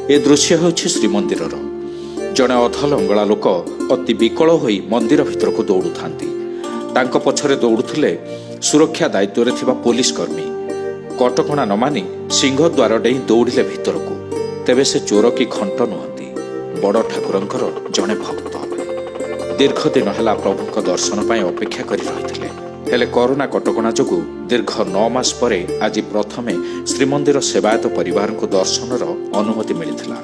ए दृश्य ହେଉଛି ଶ୍ରୀମନ୍ଦିରର। ଜଣେ ଅଧଲଙ୍ଗଳା ଲୋକ ଅତି ବିକଳ ହୋଇ ମନ୍ଦିର ଭିତରକୁ ଦୌଡୁଥାନ୍ତି। ତାଙ୍କ ପଛରେ ଦୌଡୁଥିଲେ ସୁରକ୍ଷା ଦାୟିତ୍ୱରେ ଥିବା ପୋଲିସ କର୍ମୀ। କଟକଣା ନ ମାନି ସିଂହଦ୍ୱାର ଡେଇଁ ଦୌଡ଼ିଲେ ଭିତରକୁ। ତେବେ ସେ ଚୋର କି ଖଣ୍ଟ ନୁହନ୍ତି, ବଡ଼ ଠାକୁରଙ୍କର ଜଣେ ଭକ୍ତ। ଦୀର୍ଘ ଦିନ ହେଲା ପ୍ରଭୁଙ୍କ ଦର୍ଶନ ପାଇଁ ଅପେକ୍ଷା କରି ରହିଥିଲେ। ହେଲେ କରୋନା କଟକଣା ଯୋଗୁଁ ଦୀର୍ଘ 9 ମାସ ପରେ ଆଜି ପ୍ରଥମେ ଶ୍ରୀମନ୍ଦିର ସେବାୟତ ପରିବାରଙ୍କୁ ଦର୍ଶନର ଅନୁମତି ମିଳିଥିଲା।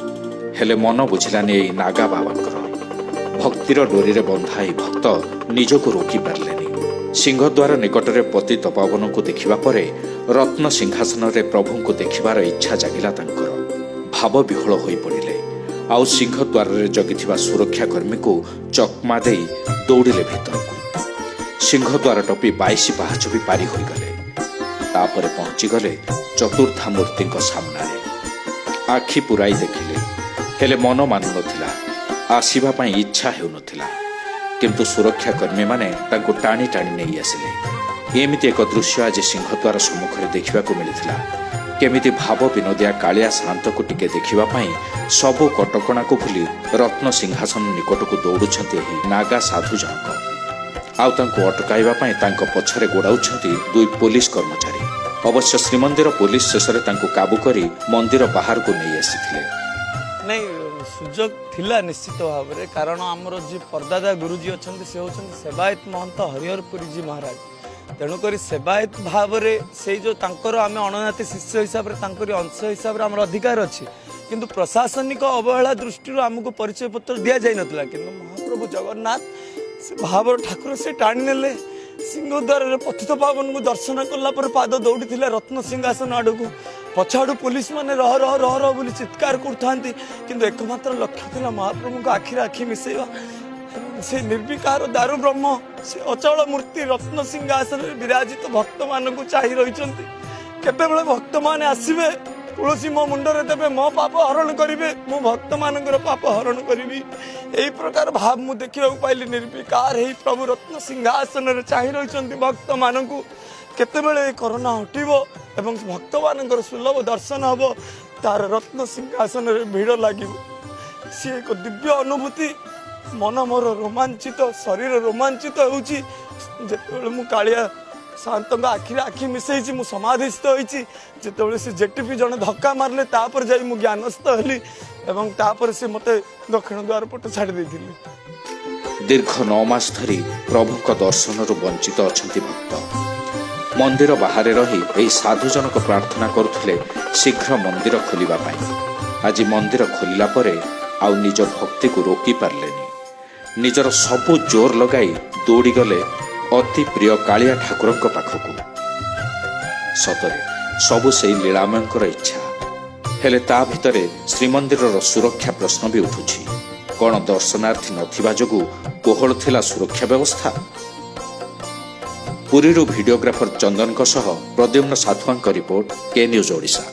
ହେଲେ ମନ ବୁଝିଲାନି ଏଇ ନାଗା ବାବାଙ୍କର। ଭକ୍ତିର ଡୋରିରେ ବନ୍ଧା ଏହି ଭକ୍ତ ନିଜକୁ ରୋକି ପାରିଲେନି। ସିଂହଦ୍ୱାର ନିକଟରେ ପତିତ ପାବନଙ୍କୁ ଦେଖିବା ପରେ ରତ୍ନ ସିଂହାସନରେ ପ୍ରଭୁଙ୍କୁ ଦେଖିବାର ଇଚ୍ଛା ଜାଗିଲା ତାଙ୍କର। ଭାବ ବିହ୍ୱଳ ହୋଇପଡ଼ିଲେ। ଆଉ ସିଂହଦ୍ୱାରରେ ଜଗିଥିବା ସୁରକ୍ଷା କର୍ମୀଙ୍କୁ ଚକମା ଦେଇ ଦୌଡ଼ିଲେ ଭିତରକୁ। ସିଂହଦ୍ୱାର ଟପି 22 ପାହାଚ ବି ପାରି ହୋଇଗଲେ। ତାପରେ ପହଞ୍ଚିଗଲେ ଚତୁର୍ଦ୍ଧା ମୂର୍ତ୍ତିଙ୍କ ସାମ୍ନାରେ। ଆଖି ପୁରାଇ ଦେଖିଲେ, ହେଲେ ମନ ମାନୁନଥିଲା। ଆସିବା ପାଇଁ ଇଚ୍ଛା ହେଉନଥିଲା। କିନ୍ତୁ ସୁରକ୍ଷା କର୍ମୀମାନେ ତାଙ୍କୁ ଟାଣି ଟାଣି ନେଇ ଆସିଲେ। ଏମିତି ଏକ ଦୃଶ୍ୟ ଆଜି ସିଂହଦ୍ୱାର ସମ୍ମୁଖରେ ଦେଖିବାକୁ ମିଳିଥିଲା। କେମିତି ଭାବ ବିନୋଦିଆ କାଳିଆ ସାନ୍ତକୁ ଟିକେ ଦେଖିବା ପାଇଁ ସବୁ କଟକଣାକୁ ଭୁଲି ରତ୍ନ ସିଂହାସନ ନିକଟକୁ ଦୌଡୁଛନ୍ତି ଏହି ନାଗା ସାଧୁ ଜଣକ। ଆଉ ତାଙ୍କୁ ଅଟକାଇବା ପାଇଁ ତାଙ୍କ ପଛରେ ଗୋଡ଼ାଉଛନ୍ତି 2 ପୋଲିସ କର୍ମଚାରୀ। ଅବଶ୍ୟ ଶ୍ରୀମନ୍ଦିର ପୋଲିସ ଶେଷରେ ତାଙ୍କୁ କାବୁ କରି ମନ୍ଦିର ବାହାରକୁ ନେଇ ଆସିଥିଲେ। ନାଇଁ, ସୁଯୋଗ ଥିଲା ନିଶ୍ଚିତ ଭାବରେ, କାରଣ ଆମର ଯିଏ ପରଦାଦା ଗୁରୁଜୀ ଅଛନ୍ତି ସେ ହେଉଛନ୍ତି ସେବାୟତ ମହନ୍ତ ହରିହରପୁରୀଜୀ ମହାରାଜ। ତେଣୁକରି ସେବାୟତ ଭାବରେ ସେଇ ଯେଉଁ ତାଙ୍କର ଆମେ ଅଣନାତି ଶିଷ୍ୟ ହିସାବରେ ତାଙ୍କରି ଅଂଶ ହିସାବରେ ଆମର ଅଧିକାର ଅଛି। କିନ୍ତୁ ପ୍ରଶାସନିକ ଅବହେଳା ଦୃଷ୍ଟିରୁ ଆମକୁ ପରିଚୟ ପତ୍ର ଦିଆଯାଇନଥିଲା। କିନ୍ତୁ ମହାପ୍ରଭୁ ଜଗନ୍ନାଥ ସେ ଭାବର ଠାକୁର ସେ ଟାଣି ନେଲେ। ସିଂହଦ୍ୱାରରେ ପତିତ ପାବନକୁ ଦର୍ଶନ କଲା ପରେ ପାଦ ଦୌଡ଼ିଥିଲେ ରତ୍ନ ସିଂହାସନ ଆଡ଼କୁ। ପଛଆଡ଼ୁ ପୋଲିସ ମାନେ ରହ ରହ ରହ ରହ ବୋଲି ଚିତ୍କାର କରୁଥାନ୍ତି। କିନ୍ତୁ एकमात्र ଲକ୍ଷ୍ୟ ଥିଲା ମହାପ୍ରଭୁଙ୍କ ଆଖିରେ ଆଖି ମିଶାଇବା। ସେ ନିର୍ବିକାର ଦାରୁ ବ୍ରହ୍ମ, ସେ ଅଚଳ ମୂର୍ତ୍ତି ରତ୍ନ ସିଂହାସନରେ ବିରାଜିତ ଭକ୍ତମାନଙ୍କୁ ଚାହିଁ ରହିଛନ୍ତି। କେତେବେଳେ ଭକ୍ତମାନେ ଆସିବେ, ତୁଳସୀ ମୋ ମୁଣ୍ଡରେ ଦେବେ, ମୋ ପାପ ହରଣ କରିବେ, ମୁଁ ଭକ୍ତମାନଙ୍କର ପାପ ହରଣ କରିବି। ଏହି ପ୍ରକାର ଭାବ ମୁଁ ଦେଖିବାକୁ ପାଇଲି। ନିର୍ବିକାର ଏହି ପ୍ରଭୁ ରତ୍ନ ସିଂହାସନରେ ଚାହିଁ ରହିଛନ୍ତି ଭକ୍ତମାନଙ୍କୁ। କେତେବେଳେ ଏହି କରୋନା ହଟିବ ଏବଂ ଭକ୍ତମାନଙ୍କର ସୁଲଭ ଦର୍ଶନ ହେବ, ତାର ରତ୍ନ ସିଂହାସନରେ ଭିଡ଼ ଲାଗିବ। ସିଏ ଏକ ଦିବ୍ୟ ଅନୁଭୂତି। ମନ ମୋର ରୋମାଞ୍ଚିତ, ଶରୀର ରୋମାଞ୍ଚିତ ହେଉଛି। ଯେତେବେଳେ ମୁଁ କାଳିଆ ସାନ୍ତଙ୍କ ଆଖିରେ ଆଖି ମିଶାଇଛି, ମୁଁ ସମାଧିସ୍ଥ ହୋଇଛି। ଯେତେବେଳେ ସେ ଜେଟିପି ଜଣେ ଧକ୍କା ମାରିଲେ, ତାପରେ ଯାଇ ମୁଁ ଜ୍ଞାନସ୍ଥ ହେଲି ଏବଂ ତାପରେ ସେ ମୋତେ ଦକ୍ଷିଣ ଦ୍ୱାର ପଟେ ଛାଡ଼ି ଦେଇଥିଲେ। ଦୀର୍ଘ 9 ମାସ ଧରି ପ୍ରଭୁଙ୍କ ଦର୍ଶନରୁ ବଞ୍ଚିତ ଅଛନ୍ତି ଭକ୍ତ। ମନ୍ଦିର ବାହାରେ ରହି ଏହି ସାଧୁ ଜଣକ ପ୍ରାର୍ଥନା କରୁଥିଲେ ଶୀଘ୍ର ମନ୍ଦିର ଖୋଲିବା ପାଇଁ। ଆଜି ମନ୍ଦିର ଖୋଲିଲା ପରେ ଆଉ ନିଜ ଭକ୍ତିକୁ ରୋକି ପାରିଲେନି। ନିଜର ସବୁ ଜୋର ଲଗାଇ ଦୌଡ଼ିଗଲେ ଅତି ପ୍ରିୟ କାଳିଆ ଠାକୁରଙ୍କ ପାଖକୁ। ସତରେ ସବୁ ସେଇ ଲୀଳାମୟଙ୍କର ଇଚ୍ଛା। ହେଲେ ତା ଭିତରେ ଶ୍ରୀମନ୍ଦିରର ସୁରକ୍ଷା ପ୍ରଶ୍ନ ବି ଉଠୁଛି। କ'ଣ ଦର୍ଶନାର୍ଥୀ ନଥିବା ଯୋଗୁଁ କୋହଳ ଥିଲା ସୁରକ୍ଷା ବ୍ୟବସ୍ଥା? ପୁରୀରୁ ଭିଡିଓଗ୍ରାଫର ଚନ୍ଦନଙ୍କ ସହ ପ୍ରଦ୍ୟୁମ୍ନ ସାଧୁଆଙ୍କ ରିପୋର୍ଟ, କେ ନ୍ୟୁଜ୍ ଓଡ଼ିଶା।